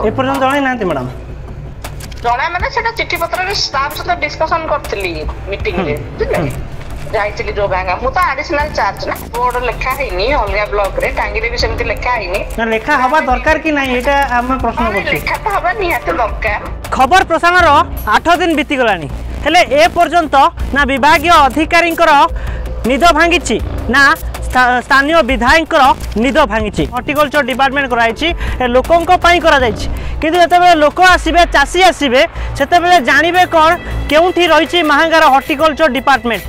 एपर्यंत जणाई नांती madam जणा माने सेटा चिट्ठी पत्र रे स्टाफ सहित डिस्कशन करथली मीटिंग रे बुझले जाइतली जो बैंक मु तो एडिशनल चार्ज ना बोर्ड लेखा हैनी अलगा ब्लॉक रे टांगी रे भी सेमति लेखा हैनी ना लेखा हवा दरकार कि नहीं एटा हम प्रश्न करछि लेखा तो हवा निहाते दरकार खबर प्रसारण रो 8 दिन बीती गलानी हेले ए पर्यंत ना विभागीय अधिकारी निद भांगी ना स्थानीय विधायक निद भांगी हॉर्टिकल्चर डिपार्टमेंट कराई लोकों किंतु जिते लोक आसबे चाषी आसबे से जानवे कौन केउठी रही महांगार हॉर्टिकल्चर डिपार्टमेंट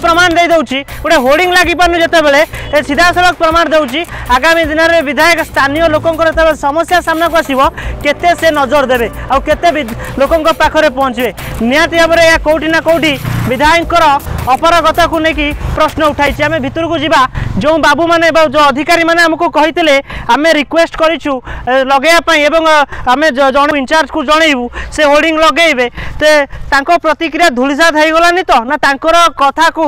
प्रमाण दे दौची गोटे होर्डिंग लगी पार्नु जिते सीधा सड़क प्रमाण दौची आगामी दिन में विधायक स्थानीय लोकों समस्या सामना को आसो केते से नजर देवे आउ केते लोकों पाखरे पहुँचे निहाती भाव में कौटी ना कौटी विधायक अपरगता को लेकिन प्रश्न उठाई आम भितर को जीवा जो बाबू मैंने जो अधिकारी मैंने आमको कही आम रिक्वेस्ट करूँ लगे आम जन इंचार्ज को जनइबू से होर्डिंग लगेबे तो प्रतिक्रिया धूलिसात हो गलानी तो ना कथा को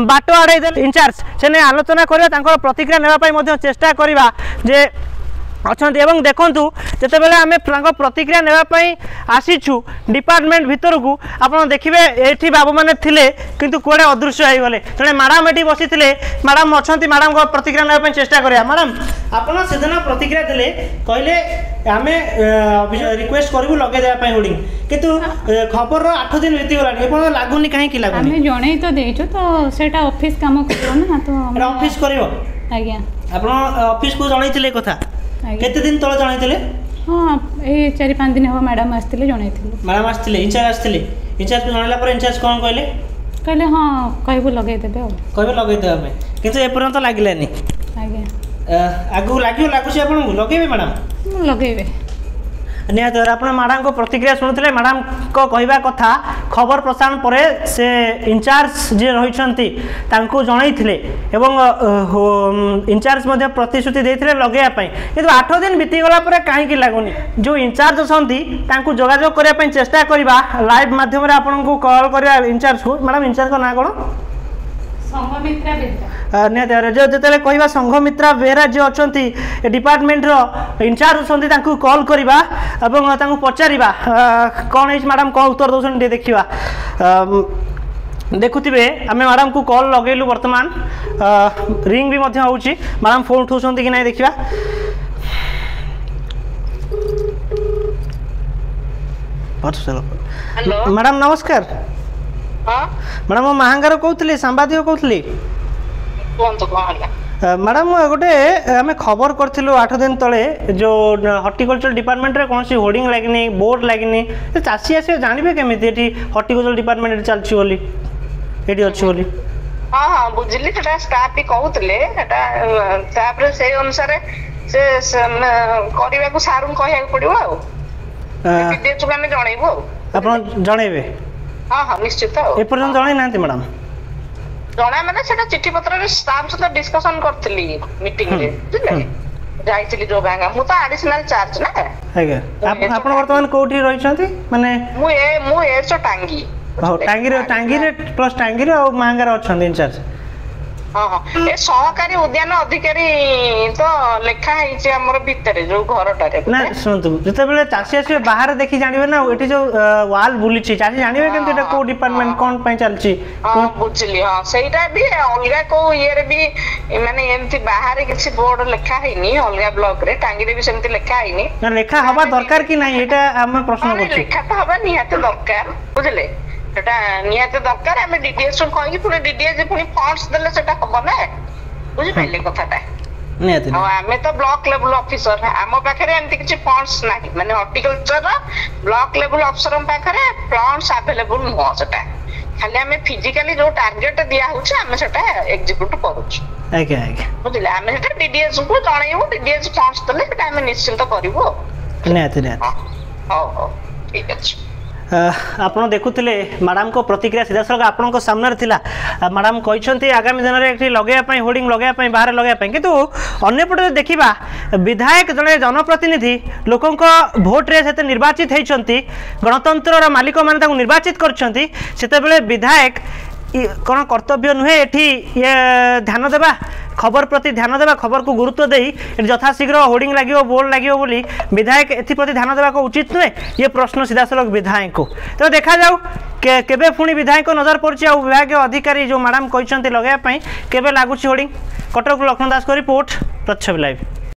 बाट आड़े दे इंचार्ज से आलोचना करवा प्रतिक्रिया नेबाई चेष्टा करवा जे अच्छा देखु जिते बेले आम प्रतिक्रिया नेबाई आसीचु डिपार्टमेंट भितर को आप देखिए ये बाबू मैंने थिले किंतु कौड़े अदृश्य हो गले जड़े मैडम ये बसी मैडम अच्छा मैडम को प्रतिक्रिया नेबाई चेष्टा करा मैडम आपड़ से दिन प्रतिक्रिया देले कहले आम रिक्वेस्ट करूँ लगे देवाई होर्डिंग किंतु खबर 8 दिन बीती गला लगुनि कहीं लगुनि जन तो देचु तो सेटा ऑफिस काम करना तो ऑफिस करिवो आज्ञा आपण ऑफिस को जनइथिले कथा केते दिन तले जनइथिले हां ए 4-5 दिन हो मैडम आस्थिले जनइथिले मैडम आस्थिले इंचार्ज को जनला पर इंचार्ज कोन कहले कहले हां कहबो लगै देबे कहबो लगै देबे किंतु ए पर्यंत लागिलानी आज्ञा आगु लागुसी आपण लगेबे मैडम लगेबे निहत आप मैडम को प्रतिक्रिया शुणुते मैडम को कहवा कथा खबर प्रसारण पर से इंचार्ज जी रही जनई इंचार्ज प्रतिश्रुति देते लगेवाई कि 8 दिन बीतीगला कहीं लगुनि जो इंचार्ज अच्छा जोगाजोग करने चेष्टा करवा लाइव मध्यम आपको कॉल करवा इंचार्ज को मैडम इंचार्ज का ना कौन निहत जो जिते कह संघमित्रा बेहरा जो अच्छा डिपार्टमेंट इंचार्ज अच्छा कॉल करवा पचार कौन है मैडम कौन उत्तर दौन देखा देखुवे आम मैडम को कॉल लगेलु बर्तमान रिंग भी होची मैडम फोन उठाऊँ कि नहीं देखा मैडम नमस्कार मैडम मो महांगार कहते सांबादिक कहती मैडम गोटे आम खबर करूँ 8 दिन तले जो हॉर्टिकल्चर डिपार्टमेंट रे कौन होर्डिंग लगनी बोर्ड लगनी चाषी आस जानवे केमी हॉर्टिकल्चर डिपार्टमेंट चलती बोली ये अच्छी बोली हाँ हाँ बुझिली सेटा स्टाफ भी कहूले सेटा से अनुसार से करने को सारू कह पड़ो आम जनइबू आप जनइबे हाँ हाँ निश्चित एपर्यंत जणाई नांती मैडम जणा माने सेटा चिट्ठी पत्र रे स्टाफ सहित डिस्कशन करथली मीटिंग रे बुझले जाइतली जो बैंक मु तो एडिशनल चार्ज ना आगे आपण वर्तमान कोठी रही छथि माने मु ए चो टांगी टांगी रे प्लस टांगी रे और महांगार अछन इंचार्ज हाँ हाँ ए सहकारी उद्यान अधिकारी तो लेखा है हमर भितर जो घरटारे ना सुनतु जते बेले चासी आसे बाहर देखि जानिबे ना एठी जो वाल बुली छी चासी जानिबे केमते एटा को डिपार्टमेंट कोन पय चलची हां बुझली हां सेटा भी अलगा को ये रे भी माने एमती बाहर किसी बोर्ड लेखा हैनी अलगा ब्लॉक रे टांगी रे भी सेमती लेखा हैनी ना लेखा हवा दरकार कि नहीं एटा हम प्रश्न करछी लेखा तो हवा निहाते दरकार बुझले सेटा निहाते दरकार हम डीडीएस को कहि पुनी डीडीएस पुनी फंड्स देले सेटा हबो ना बुझि पइले कथाटा निहाते आमे तो ब्लॉक लेवल ऑफिसर आम पाखरे एमती किछि फंड्स नाही माने हॉर्टिकल्चर ब्लॉक लेवल अफसर पाखरे फंड्स अवेलेबल न सेटा खाली आमे फिजिकली जो टारगेट दिया होछ आमे सेटा एग्जीक्यूट करूछ आके आके बुझिले आमे सेटा डीडीएस को जणाइबो डीडीएस फंड्स देले सेटा आमे निश्चित करिवो निहाते निहाते हो ठीक अछि आपड़ देखुले मैडम को प्रतिक्रिया सीधा सड़क आपण सामने थिला मैडम कहते आगामी दिन में लगेवाई होर्डिंग लगेवाई बाहर लगेवाई किंतु अंपटे देखा विधायक जड़े जनप्रतिनिधि लोकों भोट रे से निर्वाचित होती गणतंत्र मालिक मैंने निर्वाचित करते विधायक कौन कर्तव्य नुहे ये ध्यान देवा खबर प्रति ध्यान देवा खबर को गुरुत्व दे यथाशीघ्र होर्डिंग लगे बोर्ड लगे बोली विधायक एप्रति ध्यान देवा उचित नुहे ये प्रश्न सीधासलख विधायक को तो देखा जाऊ केबे पुणी विधायक नजर पड़े आ विभाग अधिकारी जो मैडम कहते लगाइए केबे लगुच होर्डिंग कटक लक्ष्मण दास को रिपोर्ट प्रच्छब लाइव।